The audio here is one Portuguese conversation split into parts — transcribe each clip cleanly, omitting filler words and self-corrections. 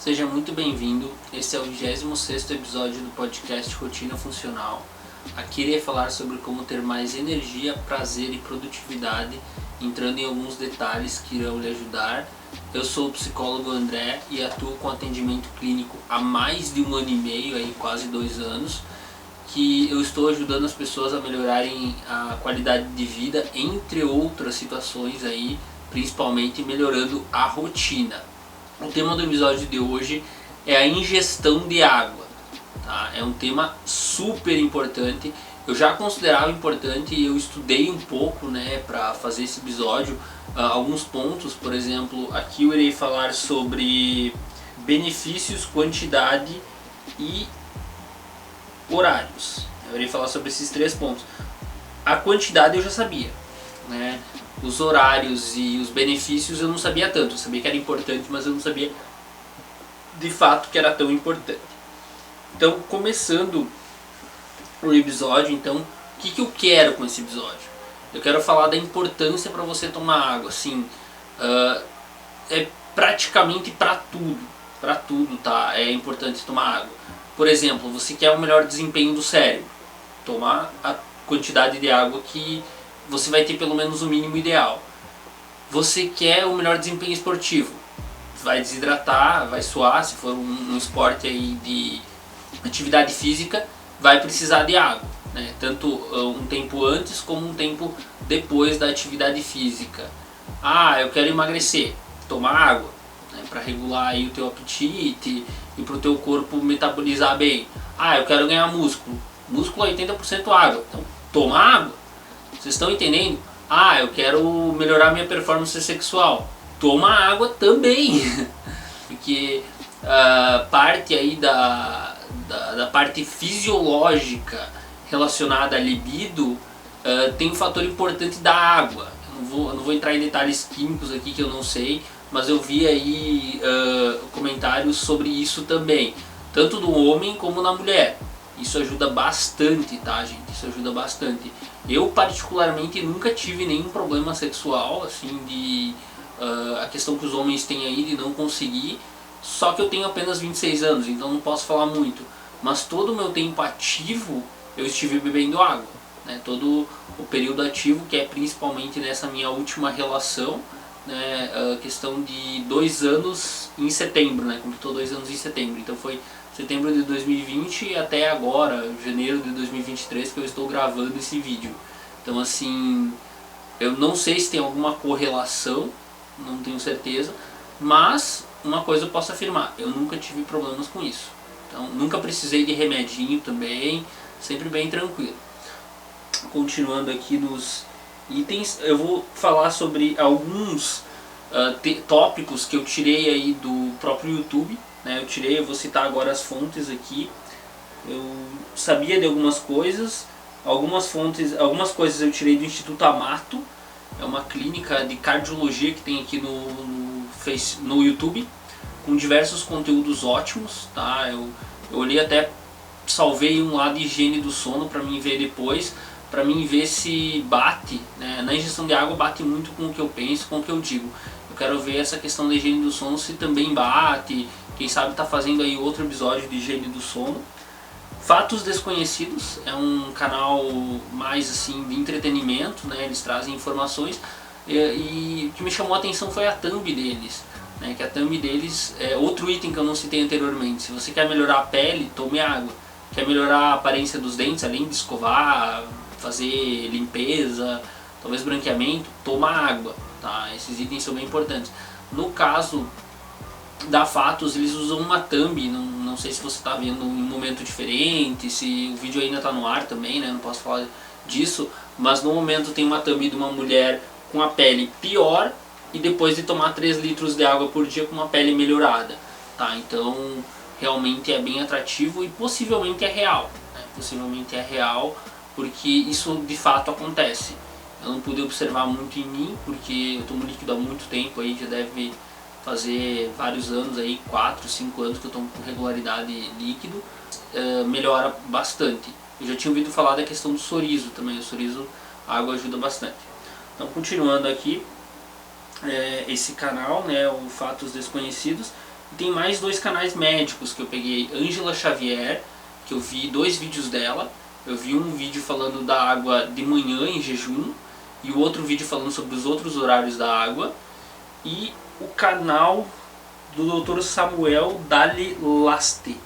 Seja muito bem-vindo, esse é o 26º episódio do podcast Rotina Funcional. Aqui irei falar sobre como ter mais energia, prazer e produtividade, entrando em alguns detalhes que irão lhe ajudar. Eu sou o psicólogo André e atuo com atendimento clínico há mais de 1 ano e meio, aí quase 2 anos, que eu estou ajudando as pessoas a melhorarem a qualidade de vida, entre outras situações aí, principalmente melhorando a rotina. O tema do episódio de hoje é a ingestão de água, tá? É um tema super importante. Eu já considerava importante e eu estudei um pouco, né, para fazer esse episódio, alguns pontos. Por exemplo, aqui eu irei falar sobre benefícios, quantidade e horários. Eu irei falar sobre esses 3 pontos. A quantidade eu já sabia, né? Os horários e os benefícios eu não sabia tanto. Eu sabia que era importante, mas eu não sabia de fato que era tão importante. Então, começando o episódio, então, o que eu quero com esse episódio? Eu quero falar da importância para você tomar água. Assim, é praticamente para tudo, tá? É importante tomar água. Por exemplo, você quer o melhor desempenho do cérebro, tomar a quantidade de água que você vai ter pelo menos o mínimo ideal. Você quer o melhor desempenho esportivo, vai desidratar, vai suar, se for um esporte aí de atividade física, vai precisar de água, né? Tanto um tempo antes como um tempo depois da atividade física. Eu quero emagrecer, tomar água, né, para regular aí o teu apetite e para o teu corpo metabolizar bem. Eu quero ganhar músculo, músculo é 80% água, então toma água. Vocês estão entendendo? Eu quero melhorar minha performance sexual. Toma água também. Porque parte aí da parte fisiológica relacionada à libido tem um fator importante da água. Eu não vou entrar em detalhes químicos aqui que eu não sei, mas eu vi aí comentários sobre isso também. Tanto do homem como na mulher. Isso ajuda bastante, tá, gente? Isso ajuda bastante. Eu particularmente nunca tive nenhum problema sexual, assim, de a questão que os homens têm aí de não conseguir, só que eu tenho apenas 26 anos, então não posso falar muito. Mas todo o meu tempo ativo eu estive bebendo água, né? Todo o período ativo, que é principalmente nessa minha última relação, né? A questão de 2 anos em setembro, né? Completou 2 anos em setembro, então foi setembro de 2020 até agora, janeiro de 2023, que eu estou gravando esse vídeo. Então, assim, eu não sei se tem alguma correlação, não tenho certeza, mas uma coisa eu posso afirmar, eu nunca tive problemas com isso. Então, nunca precisei de remedinho também, sempre bem tranquilo. Continuando aqui nos itens, eu vou falar sobre alguns tópicos que eu tirei aí do próprio YouTube. Eu vou citar agora as fontes aqui. Eu sabia de algumas coisas, algumas coisas eu tirei do Instituto Amato, é uma clínica de cardiologia que tem aqui no YouTube, com diversos conteúdos ótimos, tá? Eu olhei, até salvei um lá de higiene do sono para mim ver depois, para mim ver se bate, né? Na ingestão de água bate muito com o que eu penso, com o que eu digo. Eu quero ver essa questão da higiene do sono se também bate. Quem sabe tá fazendo aí outro episódio de higiene do sono. Fatos Desconhecidos é um canal mais assim de entretenimento, né? Eles trazem informações e o que me chamou a atenção foi a thumb deles, né? Que a thumb deles é outro item que eu não citei anteriormente. Se você quer melhorar a pele, tome água. Quer melhorar a aparência dos dentes, além de escovar, fazer limpeza, talvez branqueamento, toma água, tá? Esses itens são bem importantes. No caso da Fatos, eles usam uma thumb, não sei se você está vendo em um momento diferente, se o vídeo ainda está no ar também, né? Não posso falar disso, mas no momento tem uma thumb de uma mulher com a pele pior e depois de tomar 3 litros de água por dia com uma pele melhorada, tá? Então realmente é bem atrativo e possivelmente é real, né? Possivelmente é real, porque isso de fato acontece. Eu não pude observar muito em mim, porque eu tomo líquido há muito tempo, aí já deve fazer vários anos, aí 4, 5 anos que eu tomo com regularidade líquido. Melhora bastante. Eu já tinha ouvido falar da questão do sorizo também, o sorizo, a água ajuda bastante. Então, continuando aqui, esse canal, né, o Fatos Desconhecidos, E tem mais 2 canais médicos que eu peguei. Ângela Xavier, que eu vi 2 vídeos dela. Eu vi um vídeo falando da água de manhã em jejum e o outro vídeo falando sobre os outros horários da água. E o canal do Dr. Samuel Dali Laste.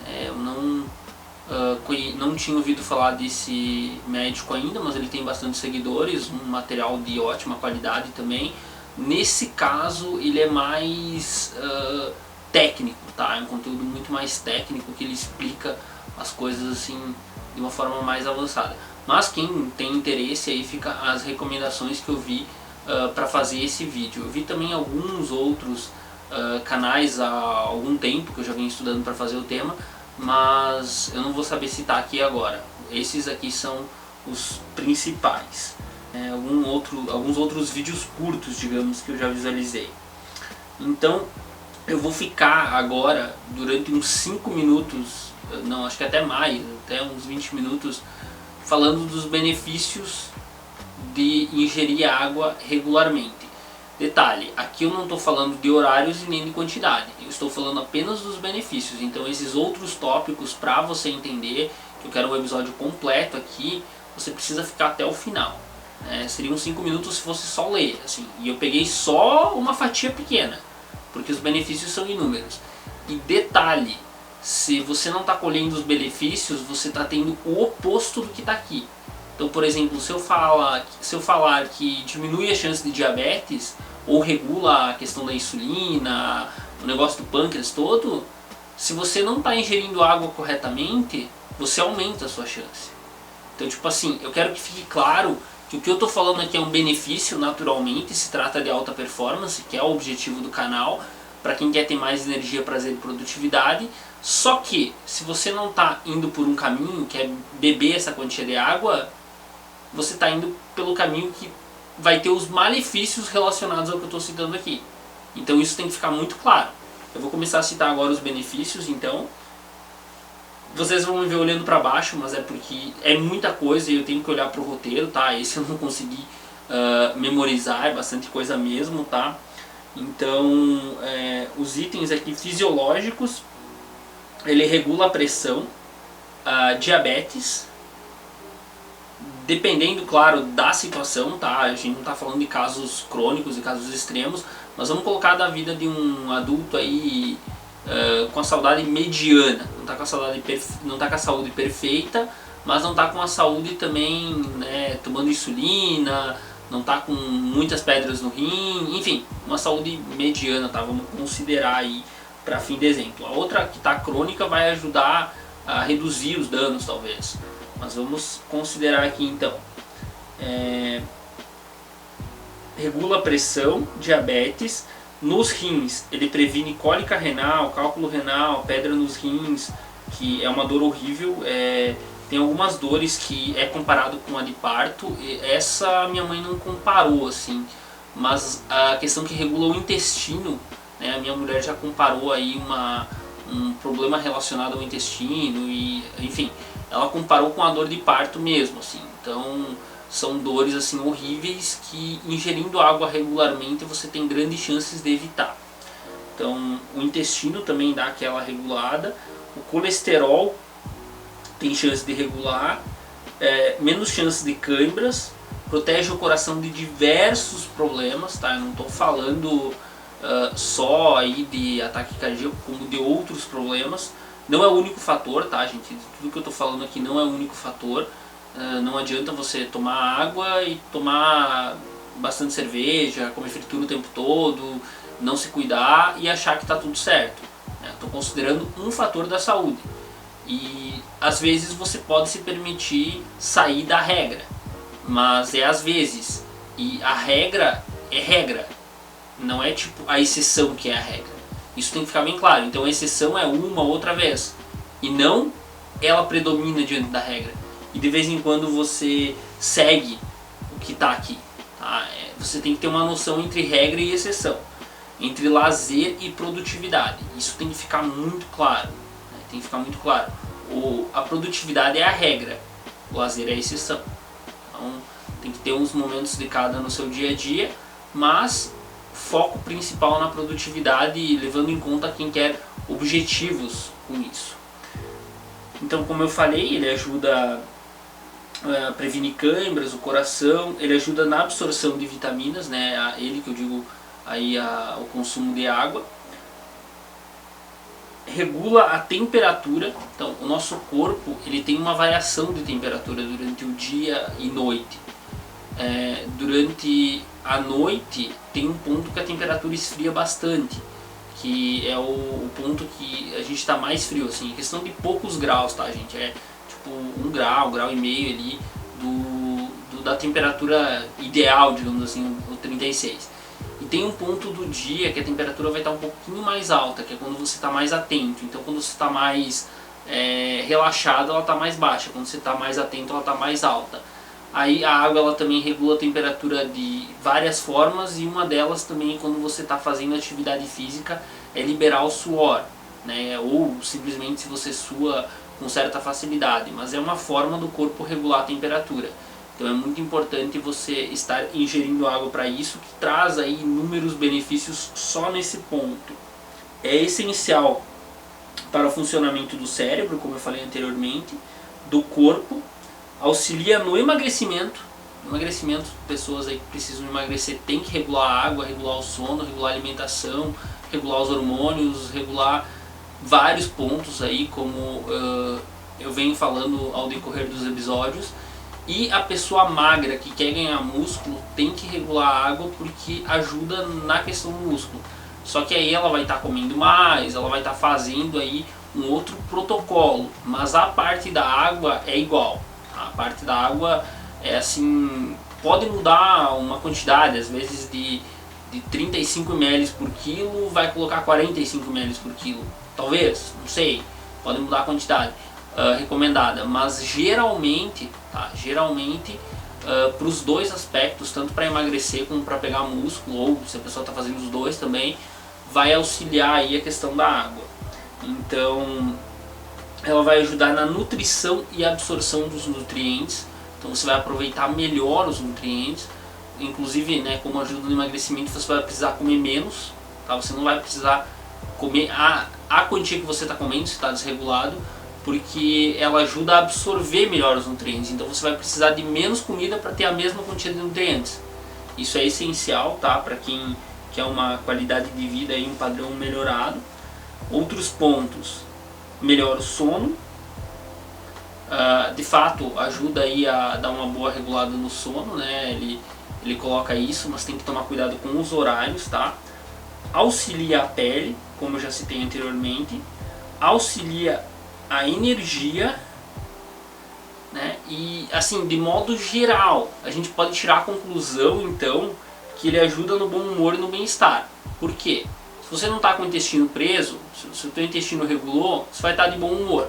Eu não tinha ouvido falar desse médico ainda, mas ele tem bastante seguidores, um material de ótima qualidade também. Nesse caso ele é mais técnico, tá? É um conteúdo muito mais técnico, que ele explica as coisas assim de uma forma mais avançada. Mas quem tem interesse, aí fica as recomendações que eu vi para fazer esse vídeo. Eu vi também alguns outros canais há algum tempo que eu já venho estudando para fazer o tema, mas eu não vou saber citar aqui agora. Esses aqui são os principais. Alguns outros vídeos curtos, digamos, que eu já visualizei. Então eu vou ficar agora durante uns 5 minutos, não, acho que até mais, até uns 20 minutos, falando dos benefícios de ingerir água regularmente. Detalhe, aqui eu não estou falando de horários e nem de quantidade, eu estou falando apenas dos benefícios. Então esses outros tópicos, para você entender, que eu quero um episódio completo aqui, você precisa ficar até o final. Seriam 5 minutos se fosse só ler, assim, e eu peguei só uma fatia pequena, porque os benefícios são inúmeros. E detalhe, se você não está colhendo os benefícios, você está tendo o oposto do que está aqui. Então, por exemplo, se eu falar que diminui a chance de diabetes, ou regula a questão da insulina, o negócio do pâncreas todo, se você não está ingerindo água corretamente, você aumenta a sua chance. Então, tipo assim, eu quero que fique claro que o que eu estou falando aqui é um benefício, naturalmente, se trata de alta performance, que é o objetivo do canal, para quem quer ter mais energia, prazer e produtividade. Só que, se você não está indo por um caminho, que é beber essa quantia de água, você está indo pelo caminho que vai ter os malefícios relacionados ao que eu estou citando aqui. Então isso tem que ficar muito claro. Eu vou começar a citar agora os benefícios, então. Vocês vão me ver olhando para baixo, mas é porque é muita coisa e eu tenho que olhar para o roteiro, tá? Esse eu não consegui memorizar, é bastante coisa mesmo, tá? Então, os itens aqui fisiológicos, ele regula a pressão, diabetes, dependendo, claro, da situação, tá? A gente não está falando de casos crônicos e casos extremos, mas vamos colocar da vida de um adulto aí com a saúde mediana, não está com a saúde perfeita, mas não está com a saúde também, né, tomando insulina, não está com muitas pedras no rim, enfim, uma saúde mediana, tá? Vamos considerar aí para fim de exemplo. A outra que está crônica vai ajudar a reduzir os danos, talvez, mas vamos considerar aqui então. Regula a pressão, diabetes. Nos rins, ele previne cólica renal, cálculo renal, pedra nos rins, que é uma dor horrível. Tem algumas dores que é comparado com a de parto. Essa minha mãe não comparou, assim, mas a questão que regula o intestino, né, a minha mulher já comparou aí um problema relacionado ao intestino e, enfim, ela comparou com a dor de parto mesmo, assim. Então são dores assim horríveis que, ingerindo água regularmente, você tem grandes chances de evitar. Então o intestino também dá aquela regulada. O colesterol tem chance de regular, menos chance de câimbras, protege o coração de diversos problemas, tá? Eu não estou falando só aí de ataque cardíaco, como de outros problemas. Não é o único fator, tá, gente? Tudo que eu estou falando aqui não é o único fator. Não adianta você tomar água e tomar bastante cerveja, comer fritura o tempo todo, não se cuidar e achar que está tudo certo. Estou considerando um fator da saúde. E às vezes você pode se permitir sair da regra, mas é às vezes. E a regra é regra, não é tipo a exceção que é a regra. Isso tem que ficar bem claro. Então a exceção é uma outra vez, e não ela predomina diante da regra. E de vez em quando você segue o que está aqui, tá? Você tem que ter uma noção entre regra e exceção, entre lazer e produtividade. Isso tem que ficar muito claro, né? Tem que ficar muito claro. A produtividade é a regra, o lazer é a exceção. Então tem que ter uns momentos de cada no seu dia a dia, mas foco principal na produtividade, levando em conta quem quer objetivos com isso. Então, como eu falei, ele ajuda a prevenir câimbras, o coração, ele ajuda na absorção de vitaminas, né? Ele que eu digo aí o consumo de água. Regula a temperatura. Então, o nosso corpo ele tem uma variação de temperatura durante o dia e noite. Durante a noite tem um ponto que a temperatura esfria bastante, que é o ponto que a gente está mais frio, assim, questão de poucos graus, tá, gente? É tipo 1 grau e meio ali da temperatura ideal, digamos assim, o 36. E tem um ponto do dia que a temperatura vai estar um pouquinho mais alta, que é quando você está mais atento. Então, quando você está mais relaxado, ela está mais baixa. Quando você está mais atento, ela está mais alta. Aí a água ela também regula a temperatura de várias formas, e uma delas também, quando você está fazendo atividade física, é liberar o suor, né? Ou simplesmente se você sua com certa facilidade, mas é uma forma do corpo regular a temperatura. Então é muito importante você estar ingerindo água para isso, que traz aí inúmeros benefícios só nesse ponto. É essencial para o funcionamento do cérebro, como eu falei anteriormente, do corpo, auxilia no emagrecimento. Emagrecimento, pessoas aí que precisam emagrecer tem que regular a água, regular o sono, regular a alimentação, regular os hormônios, regular vários pontos aí, como eu venho falando ao decorrer dos episódios. E a pessoa magra que quer ganhar músculo tem que regular a água, porque ajuda na questão do músculo. Só que aí ela vai estar comendo mais, ela vai estar fazendo aí um outro protocolo, mas a parte da água é igual. A parte da água é assim, pode mudar uma quantidade, às vezes de 35 ml por quilo vai colocar 45 ml por quilo, talvez, não sei, pode mudar a quantidade recomendada, mas geralmente, para os dois aspectos, tanto para emagrecer como para pegar músculo, ou se a pessoa está fazendo os dois também, vai auxiliar aí a questão da água. Então ela vai ajudar na nutrição e absorção dos nutrientes, então você vai aproveitar melhor os nutrientes, inclusive, né, como ajuda no emagrecimento, você vai precisar comer menos, tá? Você não vai precisar comer a quantia que você está comendo se está desregulado, porque ela ajuda a absorver melhor os nutrientes, então você vai precisar de menos comida para ter a mesma quantia de nutrientes. Isso é essencial, tá? Para quem quer uma qualidade de vida e um padrão melhorado. Outros pontos: melhora o sono, de fato ajuda aí a dar uma boa regulada no sono, né? Ele coloca isso, mas tem que tomar cuidado com os horários, tá? Auxilia a pele, como eu já citei anteriormente, auxilia a energia, né? E assim, de modo geral, a gente pode tirar a conclusão então que ele ajuda no bom humor e no bem-estar. Por quê? Se você não está com o intestino preso, se o teu intestino regulou, você vai estar de bom humor.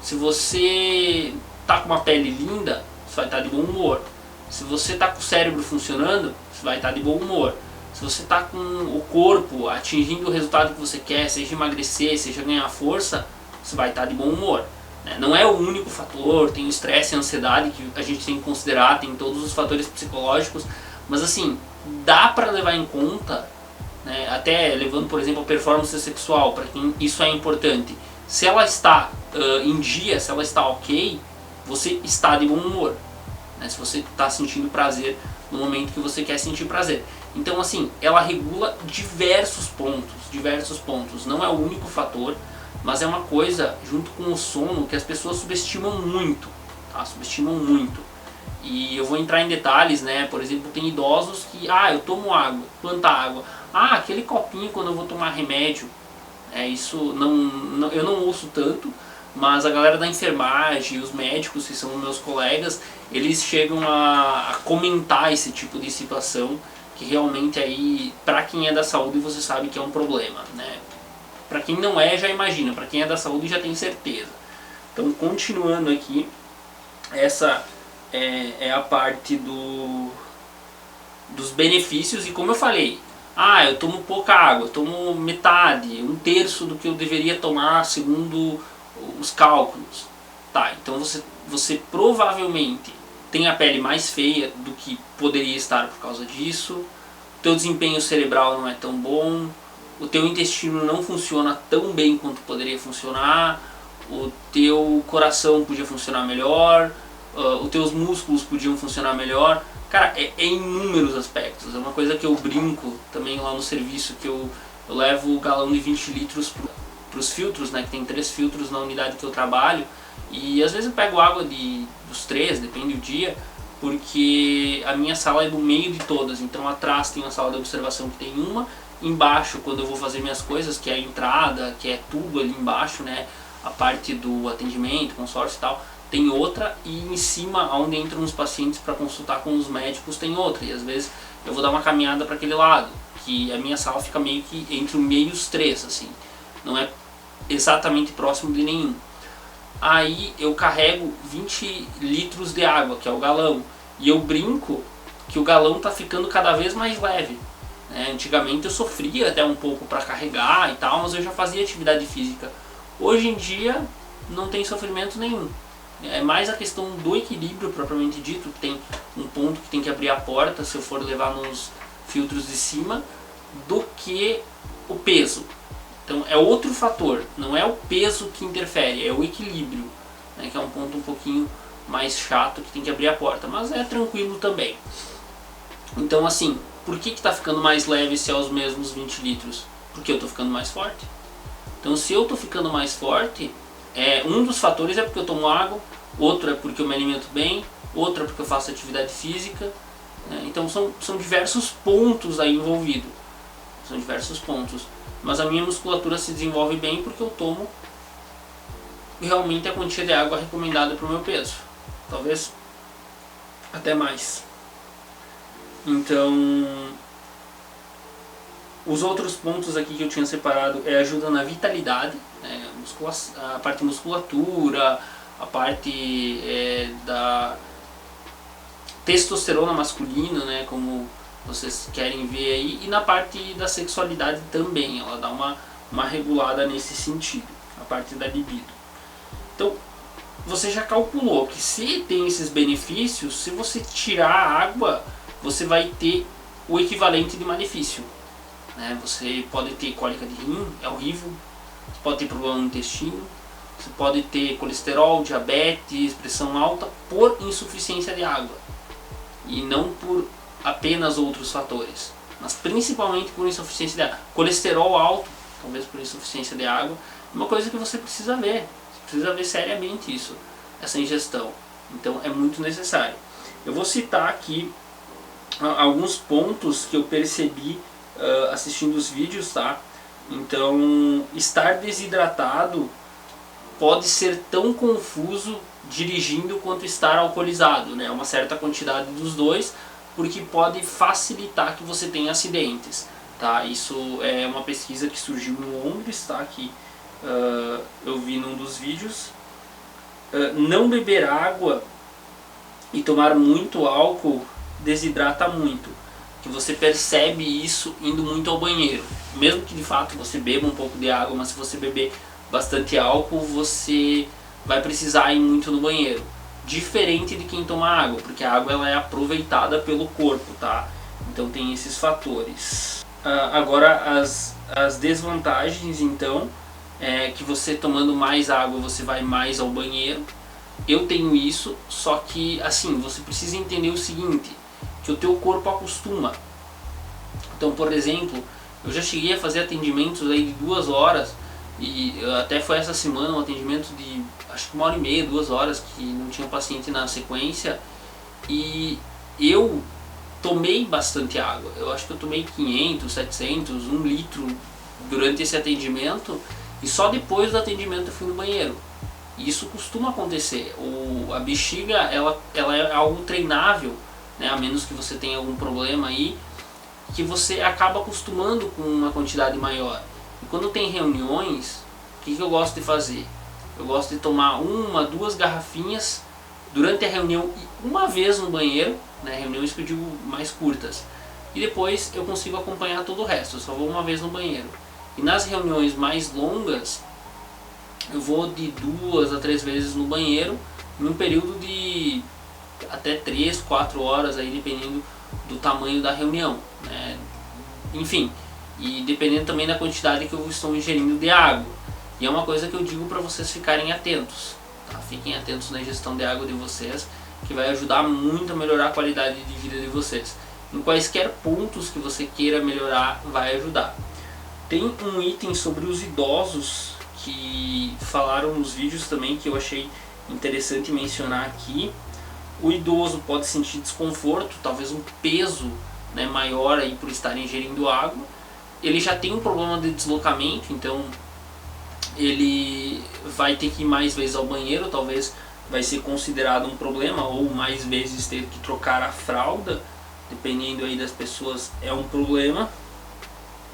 Se você está com uma pele linda, você vai estar de bom humor. Se você está com o cérebro funcionando, você vai estar de bom humor. Se você está com o corpo atingindo o resultado que você quer, seja emagrecer, seja ganhar força, você vai estar de bom humor. Não é o único fator, tem o estresse e a ansiedade que a gente tem que considerar, tem todos os fatores psicológicos, mas assim, dá para levar em conta, né, até levando por exemplo a performance sexual, para quem isso é importante. Se ela está em dia, se ela está ok, você está de bom humor, né, se você está sentindo prazer no momento que você quer sentir prazer. Então assim, ela regula diversos pontos, não é o único fator, mas é uma coisa, junto com o sono, que as pessoas subestimam muito, tá? Subestimam muito. E eu vou entrar em detalhes, né? Por exemplo, tem idosos que, eu tomo água, quanta água? Aquele copinho quando eu vou tomar remédio. Isso eu não ouço tanto, mas a galera da enfermagem, os médicos que são meus colegas, eles chegam a comentar esse tipo de situação, que realmente aí, pra quem é da saúde, você sabe que é um problema, né? Para quem não é, já imagina. Para quem é da saúde, já tem certeza. Então, continuando aqui, essa é a parte dos benefícios. E como eu falei, eu tomo pouca água, eu tomo metade, 1/3 do que eu deveria tomar segundo os cálculos. Tá, então você provavelmente tem a pele mais feia do que poderia estar por causa disso. teu desempenho cerebral não é tão bom, o teu intestino não funciona tão bem quanto poderia funcionar, o teu coração podia funcionar melhor, os teus músculos podiam funcionar melhor. Cara, é inúmeros aspectos. É uma coisa que eu brinco também lá no serviço, que eu levo o galão de 20 litros para os filtros, né, que tem 3 filtros na unidade que eu trabalho, e às vezes eu pego água dos 3, depende do dia, porque a minha sala é do meio de todas. Então atrás tem uma sala de observação que tem uma, embaixo quando eu vou fazer minhas coisas, que é a entrada, que é tudo ali embaixo, né, a parte do atendimento, consórcio e tal, tem outra, e em cima, onde entram os pacientes para consultar com os médicos, tem outra. E às vezes eu vou dar uma caminhada para aquele lado, que a minha sala fica meio que entre o meio e os 3, assim, não é exatamente próximo de nenhum. Aí eu carrego 20 litros de água, que é o galão, e eu brinco que o galão tá ficando cada vez mais leve. Antigamente eu sofria até um pouco para carregar e tal, mas eu já fazia atividade física. Hoje em dia não tem sofrimento nenhum. É mais a questão do equilíbrio propriamente dito, que tem um ponto que tem que abrir a porta se eu for levar nos filtros de cima, do que o peso. Então é outro fator, não é o peso que interfere, é o equilíbrio, né, que é um ponto um pouquinho mais chato, que tem que abrir a porta, mas é tranquilo também. Então assim, por que está ficando mais leve se é os mesmos 20 litros? Porque eu estou ficando mais forte. Então se eu estou ficando mais forte, um dos fatores é porque eu tomo água, outro é porque eu me alimento bem, outro é porque eu faço atividade física, né? Então são diversos pontos aí envolvidos, são diversos pontos. Mas a minha musculatura se desenvolve bem porque eu tomo realmente a quantia de água recomendada para o meu peso, talvez até mais. Então, os outros pontos aqui que eu tinha separado é ajuda na vitalidade, né? A parte musculatura, a parte da testosterona masculina, né, como vocês querem ver aí, e na parte da sexualidade também, ela dá uma regulada nesse sentido, a parte da libido. Então, você já calculou que se tem esses benefícios, se você tirar a água, você vai ter o equivalente de malefício, né? Você pode ter cólica de rim, é horrível, você pode ter problema no intestino, você pode ter colesterol, diabetes, pressão alta por insuficiência de água, e não por apenas outros fatores, mas principalmente por insuficiência de água. Colesterol alto, talvez por insuficiência de água, é uma coisa que você precisa ver. Você precisa ver seriamente isso, essa ingestão. Então é muito necessário. Eu vou citar aqui alguns pontos que eu percebi assistindo os vídeos, tá? Então, estar desidratado pode ser tão confuso dirigindo quanto estar alcoolizado, né? Uma certa quantidade dos dois, porque pode facilitar que você tenha acidentes, tá? Isso é uma pesquisa que surgiu em Londres, tá? Que eu vi num dos vídeos. Não beber água e tomar muito álcool desidrata muito, que você percebe isso indo muito ao banheiro, mesmo que de fato você beba um pouco de água, mas se você beber bastante álcool, você vai precisar ir muito no banheiro, diferente de quem toma água, porque a água ela é aproveitada pelo corpo, tá? Então tem esses fatores. Agora as desvantagens, então, é que você tomando mais água você vai mais ao banheiro. Eu tenho isso, só que assim, você precisa entender o seguinte, que o teu corpo acostuma. Então, por exemplo, eu já cheguei a fazer atendimentos aí de 2 horas, e até foi essa semana um atendimento de acho que 1h30, 2 horas, que não tinha paciente na sequência, e eu tomei bastante água. Eu acho que eu tomei 500, 700, 1 litro durante esse atendimento, e só depois do atendimento eu fui no banheiro. E isso costuma acontecer. A bexiga ela é algo treinável, né? A menos que você tenha algum problema aí, que você acaba acostumando com uma quantidade maior. E quando tem reuniões, o que eu gosto de fazer? Eu gosto de tomar 1, 2 garrafinhas durante a reunião e uma vez no banheiro, né? Reuniões que eu digo mais curtas. E depois eu consigo acompanhar todo o resto, eu só vou uma vez no banheiro. E nas reuniões mais longas, eu vou de 2 a 3 vezes no banheiro, em um período de até 3, 4 horas, aí, dependendo do tamanho da reunião, né? Enfim, e dependendo também da quantidade que eu estou ingerindo de água. E é uma coisa que eu digo para vocês ficarem atentos, tá? Fiquem atentos na ingestão de água de vocês, que vai ajudar muito a melhorar a qualidade de vida de vocês. Em quaisquer pontos que você queira melhorar, vai ajudar. Tem um item sobre os idosos que falaram nos vídeos também, que eu achei interessante mencionar aqui. O idoso pode sentir desconforto, talvez um peso, né, maior aí por estar ingerindo água. Ele já tem um problema de deslocamento, então ele vai ter que ir mais vezes ao banheiro, talvez vai ser considerado um problema, ou mais vezes ter que trocar a fralda, dependendo aí das pessoas, é um problema.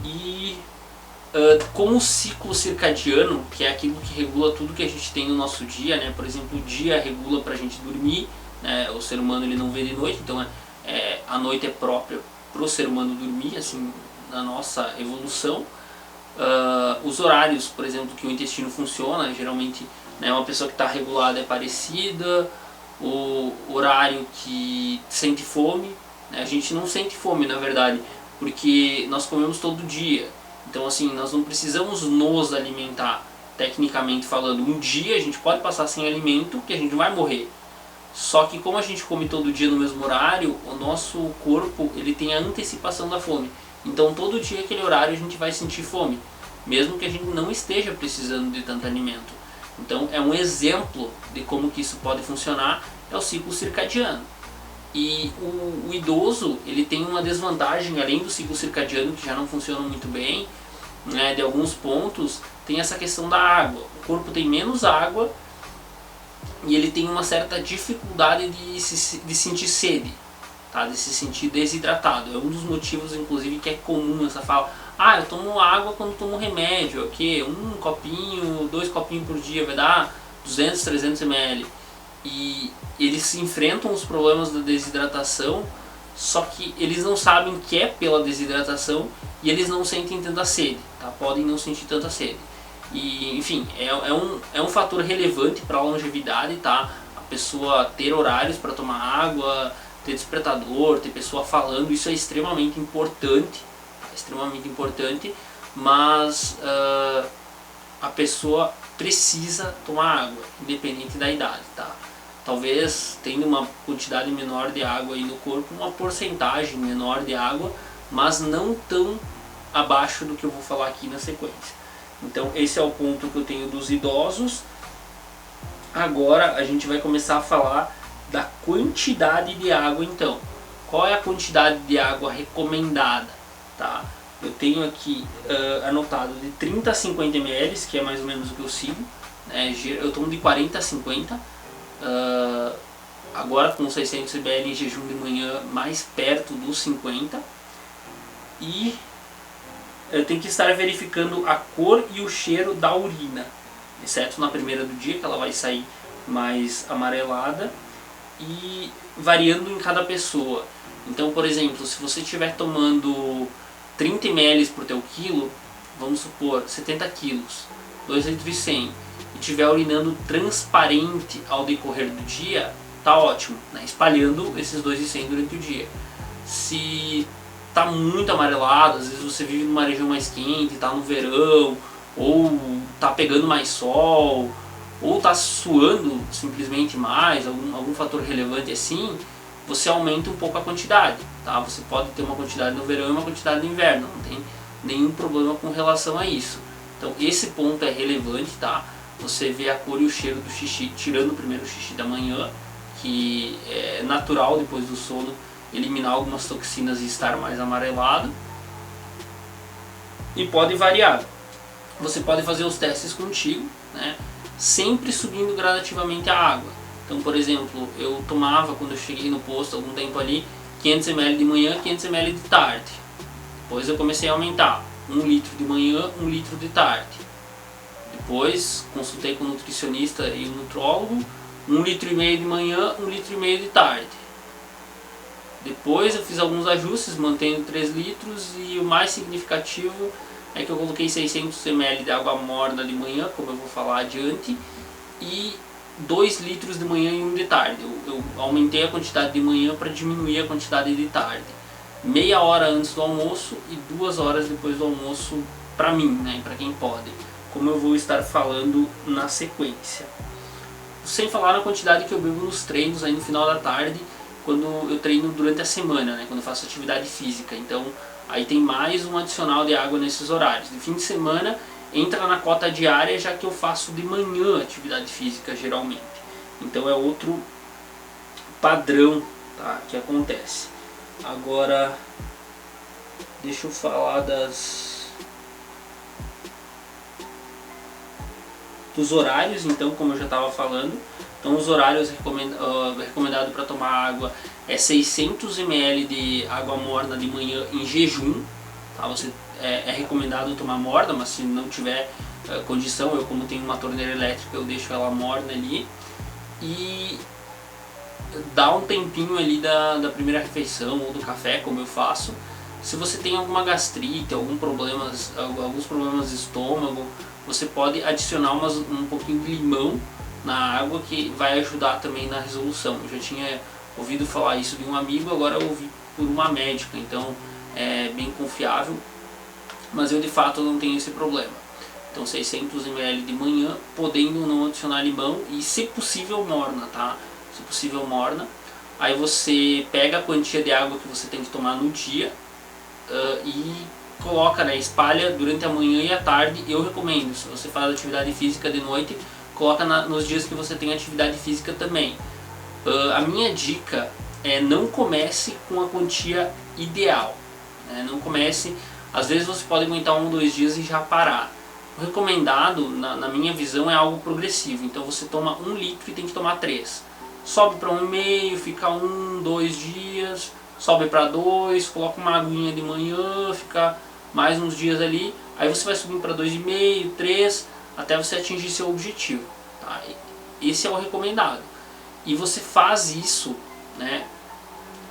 E como o ciclo circadiano, que é aquilo que regula tudo que a gente tem no nosso dia, né? Por exemplo, o dia regula para a gente dormir, né? O ser humano ele não vê de noite, então a noite é própria para o ser humano dormir, assim, na nossa evolução. Os horários, por exemplo, que o intestino funciona, geralmente, né, uma pessoa que está regulada é parecida. O horário que sente fome, né? A gente não sente fome, na verdade, porque nós comemos todo dia. Então, assim, nós não precisamos nos alimentar, tecnicamente falando. Um dia a gente pode passar sem alimento, que a gente vai morrer. Só que como a gente come todo dia no mesmo horário, o nosso corpo ele tem a antecipação da fome. Então todo dia aquele horário a gente vai sentir fome, mesmo que a gente não esteja precisando de tanto alimento. Então é um exemplo de como que isso pode funcionar, é o ciclo circadiano. E o idoso ele tem uma desvantagem, além do ciclo circadiano que já não funciona muito bem, né, de alguns pontos, tem essa questão da água. O corpo tem menos água e ele tem uma certa dificuldade de sentir sede, tá? De se sentir desidratado. É um dos motivos, inclusive, que é comum essa fala: ah, eu tomo água quando tomo remédio, ok? Um copinho, 2 copinhos por dia vai dar 200, 300 ml. E eles se enfrentam os problemas da desidratação, só que eles não sabem que é pela desidratação e eles não sentem tanta sede, tá? Podem não sentir tanta sede. E, enfim, é um fator relevante para a longevidade, tá? A pessoa ter horários para tomar água, ter despertador, ter pessoa falando, isso é extremamente importante, mas a pessoa precisa tomar água, independente da idade, tá? Talvez tenha uma quantidade menor de água aí no corpo, uma porcentagem menor de água, mas não tão abaixo do que eu vou falar aqui na sequência. Então esse é o ponto que eu tenho dos idosos. Agora a gente vai começar a falar da quantidade de água então. Qual é a quantidade de água recomendada? Tá? Eu tenho aqui anotado de 30 a 50 ml, que é mais ou menos o que eu sigo. Eu tomo de 40 a 50. Agora com 600 ml em jejum de manhã, mais perto dos 50. E eu tenho que estar verificando a cor e o cheiro da urina, exceto na primeira do dia, que ela vai sair mais amarelada, e variando em cada pessoa. Então, por exemplo, se você estiver tomando 30 ml por teu quilo, vamos supor 70 quilos, 2 litros e 100, e estiver urinando transparente ao decorrer do dia, tá ótimo, né? Espalhando esses 2,100 durante o dia. Se tá muito amarelado, às vezes você vive numa região mais quente, tá no verão, ou tá pegando mais sol, ou tá suando simplesmente mais, algum fator relevante assim, você aumenta um pouco a quantidade, tá? Você pode ter uma quantidade no verão e uma quantidade no inverno, não tem nenhum problema com relação a isso. Então esse ponto é relevante, tá? Você vê a cor e o cheiro do xixi, tirando o primeiro xixi da manhã, que é natural depois do sono eliminar algumas toxinas e estar mais amarelado. E pode variar. Você pode fazer os testes contigo, né? Sempre subindo gradativamente a água. Então, por exemplo, eu tomava, quando eu cheguei no posto algum tempo ali, 500 ml de manhã, 500 ml de tarde. Depois eu comecei a aumentar, 1 litro de manhã, 1 litro de tarde. Depois consultei com o nutricionista e o nutrólogo, 1,5 litro de manhã, 1,5 litro de tarde. Depois eu fiz alguns ajustes, mantendo 3 litros, e o mais significativo é que eu coloquei 600 ml de água morna de manhã, como eu vou falar adiante, e 2 litros de manhã e 1 de tarde. Eu aumentei a quantidade de manhã para diminuir a quantidade de tarde. Meia hora antes do almoço e 2 horas depois do almoço para mim, né, para quem pode, como eu vou estar falando na sequência. Sem falar na quantidade que eu bebo nos treinos aí no final da tarde, quando eu treino durante a semana, né, quando eu faço atividade física. Então aí tem mais um adicional de água nesses horários. De fim de semana entra na cota diária, já que eu faço de manhã atividade física geralmente. Então é outro padrão, tá, que acontece. Agora deixa eu falar dos horários, então, como eu já estava falando. Então os horários recomendado para tomar água é 600 ml de água morna de manhã em jejum, tá? É recomendado tomar morna, mas se não tiver condição, eu como tenho uma torneira elétrica, eu deixo ela morna ali. E dá um tempinho ali da primeira refeição ou do café, como eu faço. Se você tem alguma gastrite, alguns problemas de estômago, você pode adicionar um pouquinho de limão na água, que vai ajudar também na resolução. Eu já tinha ouvido falar isso de um amigo, agora eu ouvi por uma médica, então é bem confiável, mas eu de fato não tenho esse problema. Então 600 ml de manhã, podendo não adicionar limão e se possível morna, tá? Se possível morna. Aí você pega a quantia de água que você tem que tomar no dia e coloca, né, espalha durante a manhã e a tarde. Eu recomendo, se você faz atividade física de noite, coloca nos dias que você tem atividade física também. A minha dica é não comece com a quantia ideal, né? Não comece, às vezes você pode aguentar 1 ou 2 dias e já parar. O recomendado, na minha visão, é algo progressivo. Então você toma 1 litro e tem que tomar 3. Sobe para 1,5, fica 1, 2 dias, sobe para 2, coloca uma aguinha de manhã, fica mais uns dias ali, aí você vai subindo para 2,5, 3, até você atingir seu objetivo, tá? Esse é o recomendado. E você faz isso, né,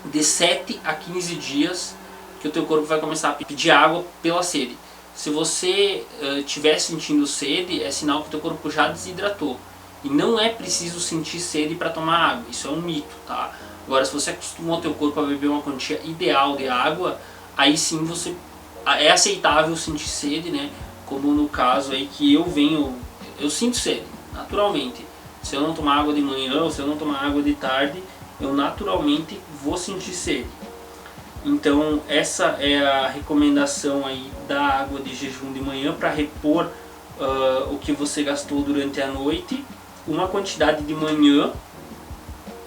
de 7 a 15 dias, que o teu corpo vai começar a pedir água pela sede. Se você estiver sentindo sede, é sinal que o teu corpo já desidratou. E não é preciso sentir sede para tomar água, isso é um mito, tá? Agora, se você acostumou o teu corpo a beber uma quantia ideal de água, aí sim é aceitável sentir sede, né? Como no caso aí que eu sinto sede, naturalmente. Se eu não tomar água de manhã ou se eu não tomar água de tarde, eu naturalmente vou sentir sede. Então essa é a recomendação aí da água de jejum de manhã para repor o que você gastou durante a noite. Uma quantidade de manhã,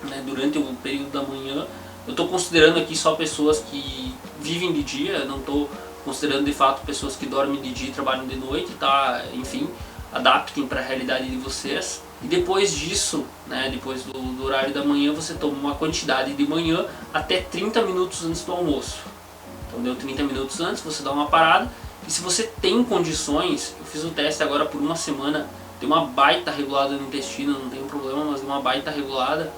né, durante o período da manhã. Eu estou considerando aqui só pessoas que vivem de dia, não estou considerando de fato pessoas que dormem de dia e trabalham de noite, tá? Enfim, adaptem para a realidade de vocês. E depois disso, né, depois do horário da manhã, você toma uma quantidade de manhã até 30 minutos antes do almoço. Então deu 30 minutos antes, você dá uma parada. E se você tem condições, eu fiz o teste agora por uma semana, tem uma baita regulada no intestino, não tem problema, mas deu uma baita regulada.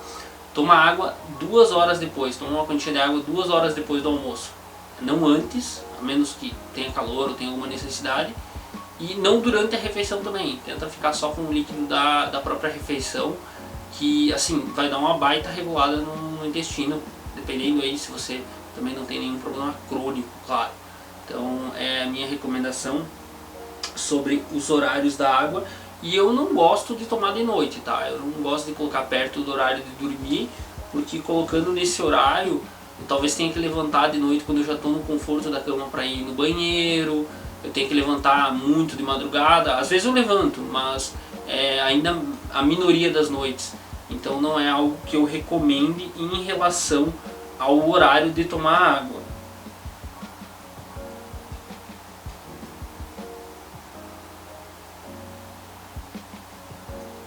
Toma água 2 horas depois, toma uma quantia de água 2 horas depois do almoço. Não antes, a menos que tenha calor ou tenha alguma necessidade. E não durante a refeição também, tenta ficar só com o líquido da própria refeição, que assim vai dar uma baita regulada no intestino, dependendo aí se você também não tem nenhum problema crônico, claro. Então é a minha recomendação sobre os horários da água. E eu não gosto de tomar de noite, tá? Eu não gosto de colocar perto do horário de dormir, porque colocando nesse horário, eu talvez tenha que levantar de noite quando eu já estou no conforto da cama para ir no banheiro. Eu tenho que levantar muito de madrugada. Às vezes eu levanto, mas ainda a minoria das noites. Então não é algo que eu recomende em relação ao horário de tomar água.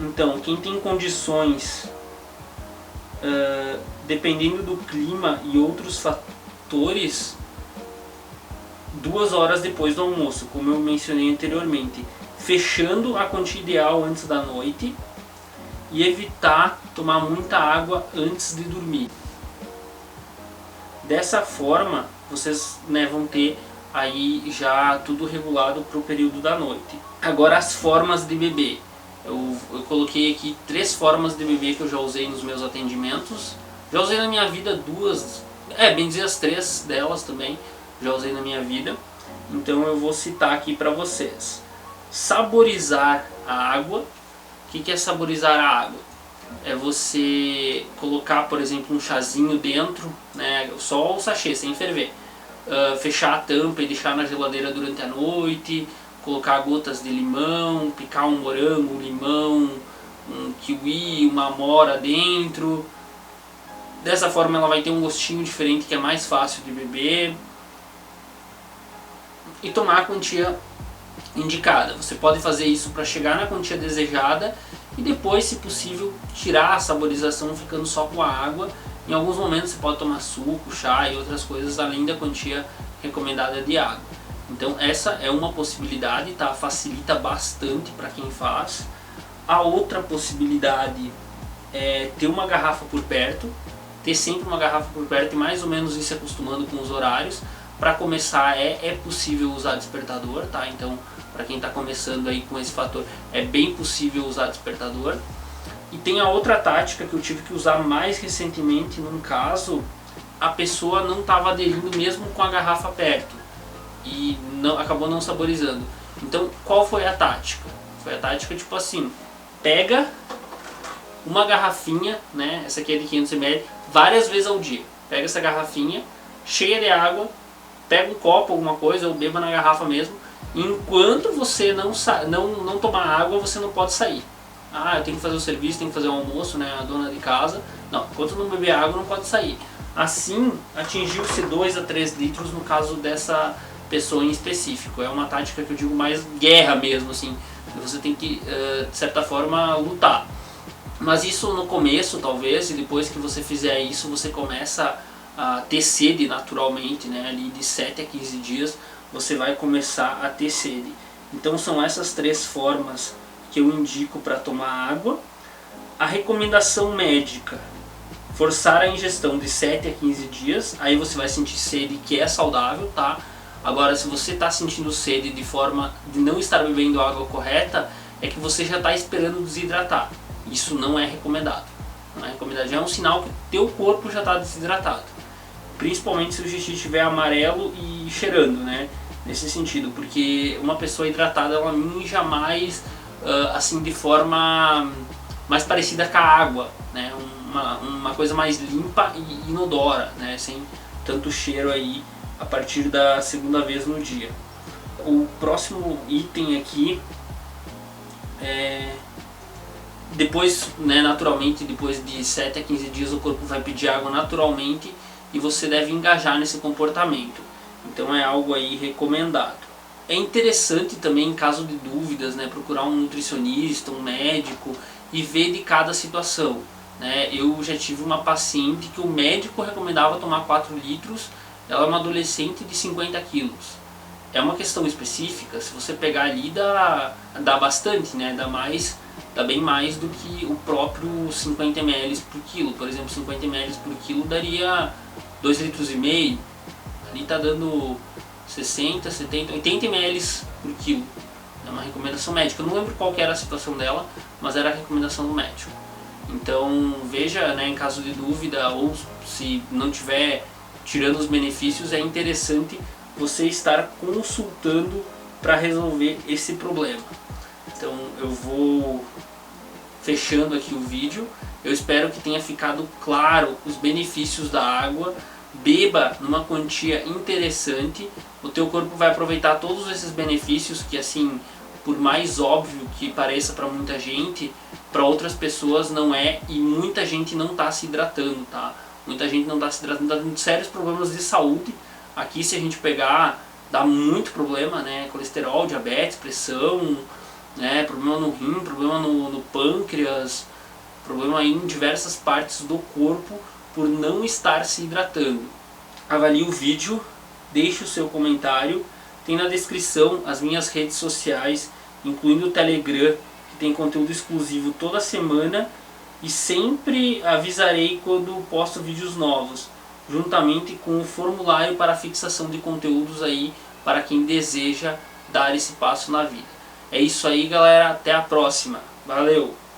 Então, quem tem condições, dependendo do clima e outros fatores, 2 horas depois do almoço, como eu mencionei anteriormente, fechando a quantia ideal antes da noite e evitar tomar muita água antes de dormir. Dessa forma, vocês, né, vão ter aí já tudo regulado para o período da noite. Agora as formas de beber. Eu coloquei aqui 3 formas de beber que eu já usei nos meus atendimentos. Já usei na minha vida 2, bem dizer as 3 delas também, já usei na minha vida. Então eu vou citar aqui para vocês. Saborizar a água. O que é saborizar a água? É você colocar, por exemplo, um chazinho dentro, né, só o sachê, sem ferver. Fechar a tampa e deixar na geladeira durante a noite, colocar gotas de limão, picar um morango, um limão, um kiwi, uma amora dentro. Dessa forma ela vai ter um gostinho diferente que é mais fácil de beber. E tomar a quantia indicada. Você pode fazer isso para chegar na quantia desejada e depois, se possível, tirar a saborização ficando só com a água. Em alguns momentos você pode tomar suco, chá e outras coisas além da quantia recomendada de água. Então essa é uma possibilidade, tá? Facilita bastante para quem faz. A outra possibilidade é ter uma garrafa por perto, ter sempre uma garrafa por perto e mais ou menos ir se acostumando com os horários. Para começar é possível usar despertador, tá? Então para quem está começando aí com esse fator é bem possível usar despertador. E tem a outra tática que eu tive que usar mais recentemente. Num caso, a pessoa não estava aderindo mesmo com a garrafa perto e acabou não saborizando. Então qual foi a tática? Foi a tática tipo assim: pega uma garrafinha, né, essa aqui é de 500 ml, várias vezes ao dia. Pega essa garrafinha cheia de água, pega um copo, alguma coisa, ou beba na garrafa mesmo. Enquanto você não tomar água, você não pode sair. Ah, eu tenho que fazer o serviço, tenho que fazer o almoço, né, a dona de casa. Não, enquanto não beber água, não pode sair. Assim, atingiu-se 2 a 3 litros no caso dessa pessoa em específico. É uma tática que eu digo mais guerra mesmo, assim. Você tem que, de certa forma, lutar. Mas isso no começo, talvez, e depois que você fizer isso, você começa a ter sede naturalmente, né? Ali de 7 a 15 dias, você vai começar a ter sede. Então são essas 3 formas que eu indico para tomar água. A recomendação médica: forçar a ingestão de 7 a 15 dias, aí você vai sentir sede, que é saudável, tá? Agora, se você está sentindo sede de forma de não estar bebendo a água correta, é que você já está esperando desidratar. Isso não é recomendado. Não é recomendado, já é um sinal que teu corpo já está desidratado. Principalmente se o xixi estiver amarelo e cheirando, né? Nesse sentido, porque uma pessoa hidratada, ela mija mais, assim, de forma mais parecida com a água, né? Uma coisa mais limpa e inodora, né? Sem tanto cheiro aí a partir da segunda vez no dia. O próximo item aqui é... Depois, né, naturalmente, depois de 7 a 15 dias o corpo vai pedir água naturalmente e você deve engajar nesse comportamento. Então é algo aí recomendado. É interessante também, em caso de dúvidas, né, procurar um nutricionista, um médico e ver de cada situação, né? Eu já tive uma paciente que o médico recomendava tomar 4 litros, ela é uma adolescente de 50 quilos. É uma questão específica, se você pegar ali dá bastante, né? Dá bem mais do que o próprio 50 ml por quilo. Por exemplo, 50 ml por quilo daria 2,5 litros. Ali está dando 60, 70, 80 ml por quilo. É uma recomendação médica. Eu não lembro qual que era a situação dela, mas era a recomendação do médico. Então veja, né, em caso de dúvida, ou se não tiver tirando os benefícios, é interessante você estar consultando para resolver esse problema. Então eu vou fechando aqui o vídeo. Eu espero que tenha ficado claro os benefícios da água. Beba numa quantia interessante. O teu corpo vai aproveitar todos esses benefícios que, assim, por mais óbvio que pareça para muita gente, para outras pessoas não é, e muita gente não está se hidratando, tá? Muita gente não está se hidratando, está tendo sérios problemas de saúde. Aqui, se a gente pegar, dá muito problema, né? Colesterol, diabetes, pressão, né? Problema no rim, problema no pâncreas, problema em diversas partes do corpo por não estar se hidratando. Avalie o vídeo, deixe o seu comentário, tem na descrição as minhas redes sociais, incluindo o Telegram, que tem conteúdo exclusivo toda semana e sempre avisarei quando posto vídeos novos, juntamente com o formulário para fixação de conteúdos aí para quem deseja dar esse passo na vida. É isso aí, galera, até a próxima! Valeu!